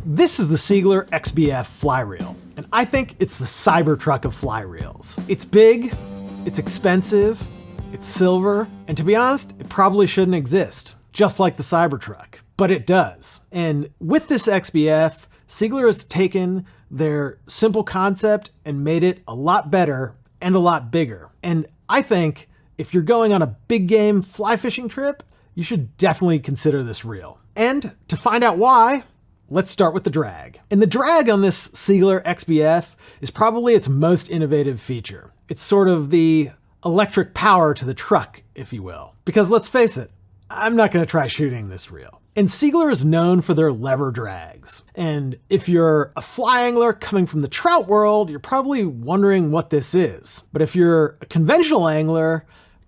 This is the Seigler XBF fly reel, and I think it's the Cybertruck of fly reels. It's big, it's expensive, it's silver, and to be honest, it probably shouldn't exist, just like the Cybertruck, but it does. And with this XBF, Seigler has taken their simple concept and made it a lot better and a lot bigger. And I think if you're going on a big game fly fishing trip, you should definitely consider this reel. And to find out why, let's start with the drag. And the drag on this Seigler XBF is probably its most innovative feature. It's sort of the electric power to the truck, if you will. Because let's face it, I'm not gonna try shooting this reel. And Seigler is known for their lever drags. And if you're a fly angler coming from the trout world, you're probably wondering what this is. But if you're a conventional angler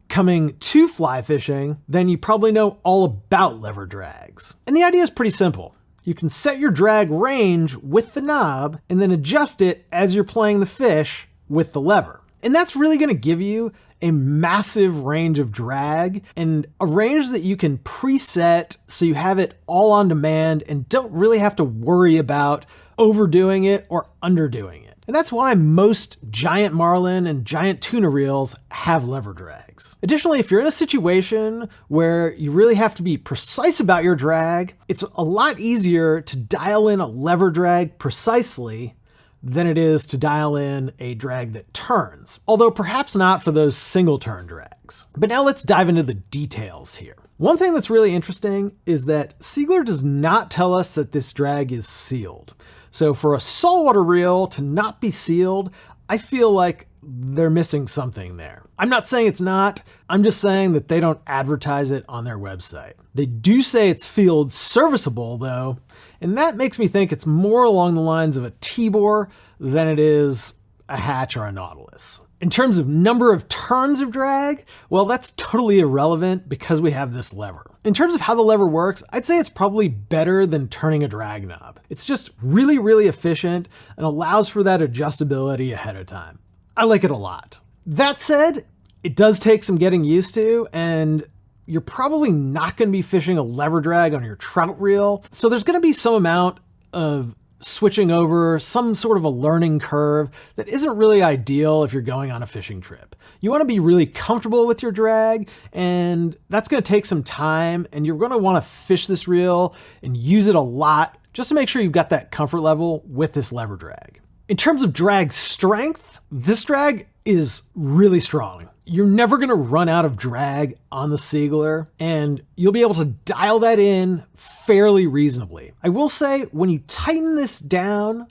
coming to fly fishing, then you probably know all about lever drags. And the idea is pretty simple. You can set your drag range with the knob and then adjust it as you're playing the fish with the lever. And that's really gonna give you a massive range of drag and a range that you can preset so you have it all on demand and don't really have to worry about overdoing it or underdoing it. And that's why most giant marlin and giant tuna reels have lever drags. Additionally, if you're in a situation where you really have to be precise about your drag, it's a lot easier to dial in a lever drag precisely than it is to dial in a drag that turns, although perhaps not for those single turn drags. But now let's dive into the details here. One thing that's really interesting is that Seigler does not tell us that this drag is sealed. So for a saltwater reel to not be sealed, I feel like they're missing something there. I'm not saying it's not, I'm just saying that they don't advertise it on their website. They do say it's field serviceable though, and that makes me think it's more along the lines of a T-bore than it is a hatch or a Nautilus. In terms of number of turns of drag, well, that's totally irrelevant because we have this lever. In terms of how the lever works, I'd say it's probably better than turning a drag knob. It's just really, really efficient and allows for that adjustability ahead of time. I like it a lot. That said, it does take some getting used to, and you're probably not gonna be fishing a lever drag on your trout reel. So there's gonna be some amount of switching over, some sort of a learning curve that isn't really ideal if you're going on a fishing trip. You wanna be really comfortable with your drag, and that's gonna take some time, and you're gonna wanna fish this reel and use it a lot just to make sure you've got that comfort level with this lever drag. In terms of drag strength, this drag is really strong. You're never gonna run out of drag on the Seigler, and you'll be able to dial that in fairly reasonably. I will say, when you tighten this down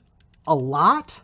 a lot,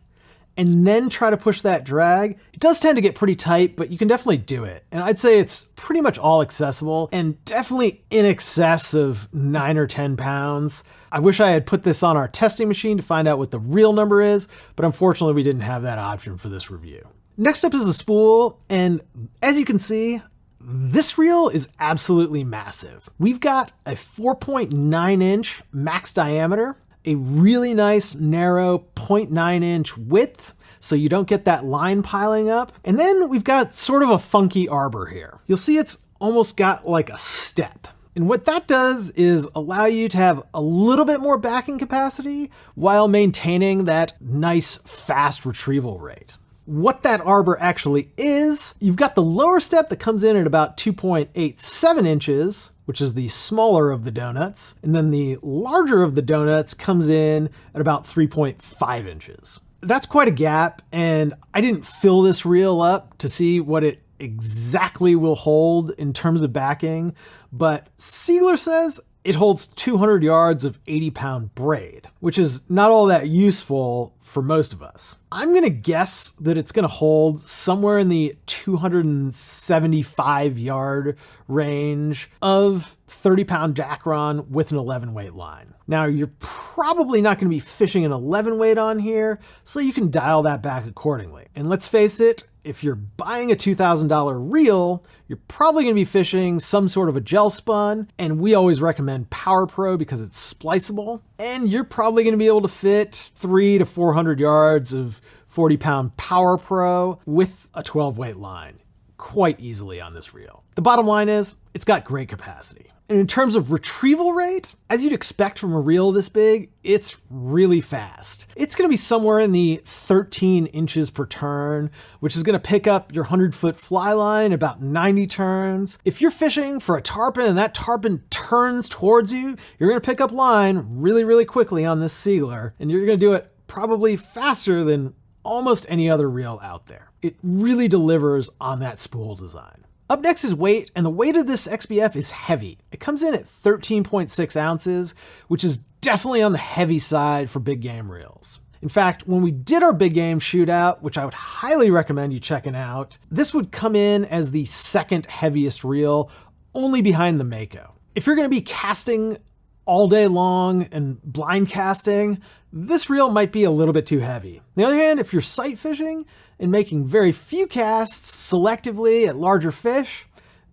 and then try to push that drag, it does tend to get pretty tight, but you can definitely do it. And I'd say it's pretty much all accessible and definitely in excess of 9 or 10 pounds. I wish I had put this on our testing machine to find out what the real number is, but unfortunately we didn't have that option for this review. Next up is the spool, and as you can see, this reel is absolutely massive. We've got a 4.9 inch max diameter, a really nice narrow 0.9 inch width, so you don't get that line piling up. And then we've got sort of a funky arbor here. You'll see it's almost got like a step. And what that does is allow you to have a little bit more backing capacity while maintaining that nice fast retrieval rate. What that arbor actually is, you've got the lower step that comes in at about 2.87 inches, which is the smaller of the donuts, and then the larger of the donuts comes in at about 3.5 inches. That's quite a gap, and I didn't fill this reel up to see what it exactly will hold in terms of backing, but Seigler says it holds 200 yards of 80-pound braid, which is not all that useful for most of us. I'm gonna guess that it's gonna hold somewhere in the 275 yard range of 30-pound Dacron with an 11 weight line. Now, you're probably not gonna be fishing an 11 weight on here, so you can dial that back accordingly. And let's face it, if you're buying a $2,000 reel, you're probably gonna be fishing some sort of a gel spun, and we always recommend Power Pro because it's spliceable, and you're probably gonna be able to fit 300 to 400 yards of 40-pound Power Pro with a 12 weight line. quite easily on this reel. The bottom line is, it's got great capacity. And in terms of retrieval rate, as you'd expect from a reel this big, it's really fast. It's gonna be somewhere in the 13 inches per turn, which is gonna pick up your 100-foot fly line about 90 turns. If you're fishing for a tarpon and that tarpon turns towards you, you're gonna pick up line really, really quickly on this Seigler, and you're gonna do it probably faster than almost any other reel out there. It really delivers on that spool design. Up next is weight, and the weight of this XBF is heavy. It comes in at 13.6 ounces, which is definitely on the heavy side for big game reels. In fact, when we did our big game shootout, which I would highly recommend you checking out, this would come in as the second heaviest reel, only behind the Mako. If you're gonna be casting all day long and blind casting, this reel might be a little bit too heavy. On the other hand, if you're sight fishing and making very few casts selectively at larger fish,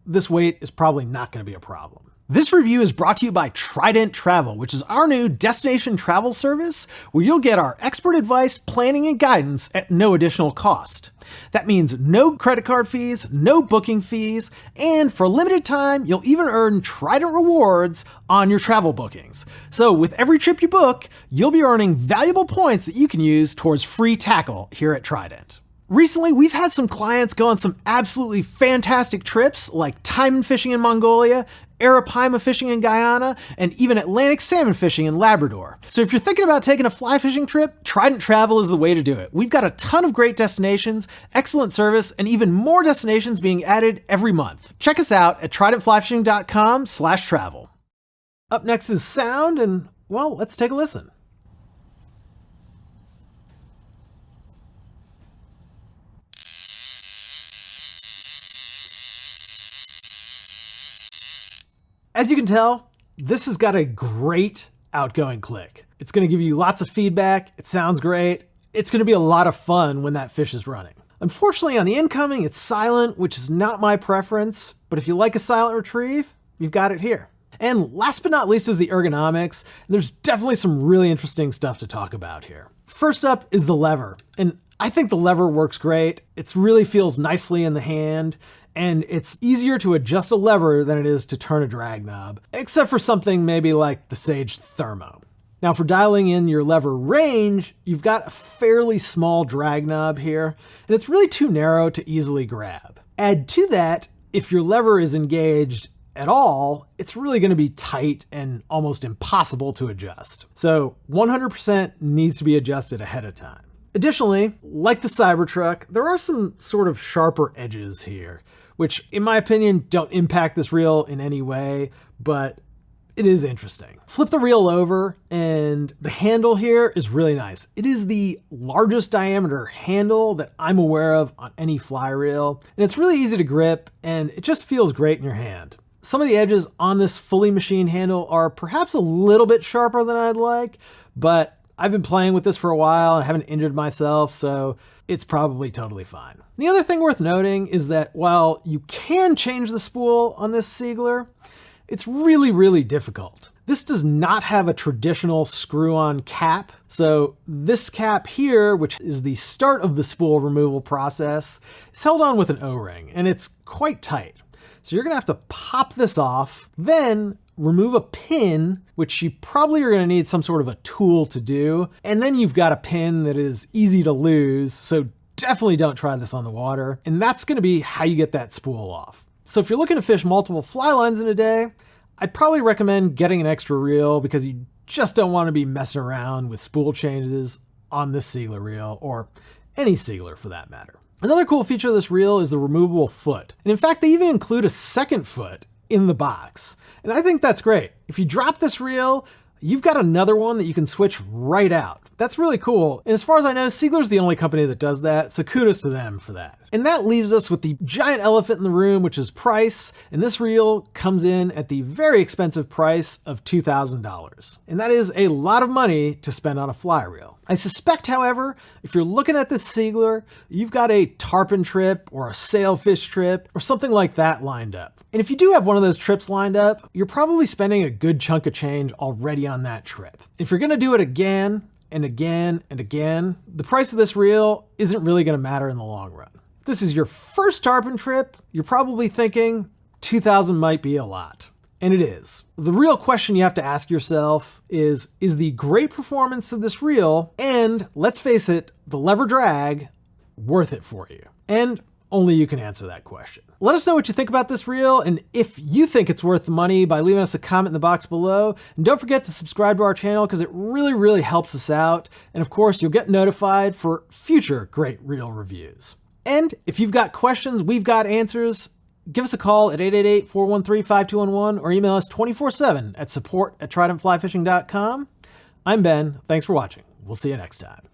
this weight is probably not going to be a problem. This review is brought to you by Trident Travel, which is our new destination travel service where you'll get our expert advice, planning, and guidance at no additional cost. That means no credit card fees, no booking fees, and for a limited time, you'll even earn Trident rewards on your travel bookings. So with every trip you book, you'll be earning valuable points that you can use towards free tackle here at Trident. Recently, we've had some clients go on some absolutely fantastic trips like taimen fishing in Mongolia, arapaima fishing in Guyana, and even Atlantic salmon fishing in Labrador. So if you're thinking about taking a fly fishing trip, Trident Travel is the way to do it. We've got a ton of great destinations, excellent service, and even more destinations being added every month. Check us out at tridentflyfishing.com/travel. Up next is sound, and well, let's take a listen. As you can tell, this has got a great outgoing click. It's gonna give you lots of feedback, it sounds great, it's gonna be a lot of fun when that fish is running. Unfortunately, on the incoming, it's silent, which is not my preference, but if you like a silent retrieve, you've got it here. And last but not least is the ergonomics, and there's definitely some really interesting stuff to talk about here. First up is the lever, and I think the lever works great. It really feels nicely in the hand, and it's easier to adjust a lever than it is to turn a drag knob, except for something maybe like the Sage Thermo. Now for dialing in your lever range, you've got a fairly small drag knob here, and it's really too narrow to easily grab. Add to that, if your lever is engaged at all, it's really gonna be tight and almost impossible to adjust. So 100% needs to be adjusted ahead of time. Additionally, like the Cybertruck, there are some sort of sharper edges here, which in my opinion don't impact this reel in any way, but it is interesting. Flip the reel over and the handle here is really nice. It is the largest diameter handle that I'm aware of on any fly reel, and it's really easy to grip and it just feels great in your hand. Some of the edges on this fully machined handle are perhaps a little bit sharper than I'd like, but I've been playing with this for a while and haven't injured myself, so it's probably totally fine. The other thing worth noting is that while you can change the spool on this Seigler, it's really, really difficult. This does not have a traditional screw-on cap, so this cap here, which is the start of the spool removal process, is held on with an O-ring, and it's quite tight. So you're gonna have to pop this off, then remove a pin, which you probably are gonna need some sort of a tool to do. And then you've got a pin that is easy to lose, so definitely don't try this on the water. And that's gonna be how you get that spool off. So if you're looking to fish multiple fly lines in a day, I'd probably recommend getting an extra reel because you just don't wanna be messing around with spool changes on this Seigler reel, or any Seigler for that matter. Another cool feature of this reel is the removable foot. And in fact, they even include a second foot in the box. And I think that's great. If you drop this reel, you've got another one that you can switch right out. That's really cool. And as far as I know, Seigler's the only company that does that, so kudos to them for that. And that leaves us with the giant elephant in the room, which is price. And this reel comes in at the very expensive price of $2,000. And that is a lot of money to spend on a fly reel. I suspect, however, if you're looking at this Seigler, you've got a tarpon trip or a sailfish trip or something like that lined up. And if you do have one of those trips lined up, you're probably spending a good chunk of change already on that trip. If you're gonna do it again and again and again, the price of this reel isn't really gonna matter in the long run. If this is your first tarpon trip, you're probably thinking 2,000 might be a lot. And it is. The real question you have to ask yourself is the great performance of this reel, and let's face it, the lever drag, worth it for you? And only you can answer that question. Let us know what you think about this reel, and if you think it's worth the money by leaving us a comment in the box below. And don't forget to subscribe to our channel because it really helps us out. And of course, you'll get notified for future great reel reviews. And if you've got questions, we've got answers. Give us a call at 888-413-5211 or email us 24/7 at support@tridentflyfishing.com. I'm Ben. Thanks for watching. We'll see you next time.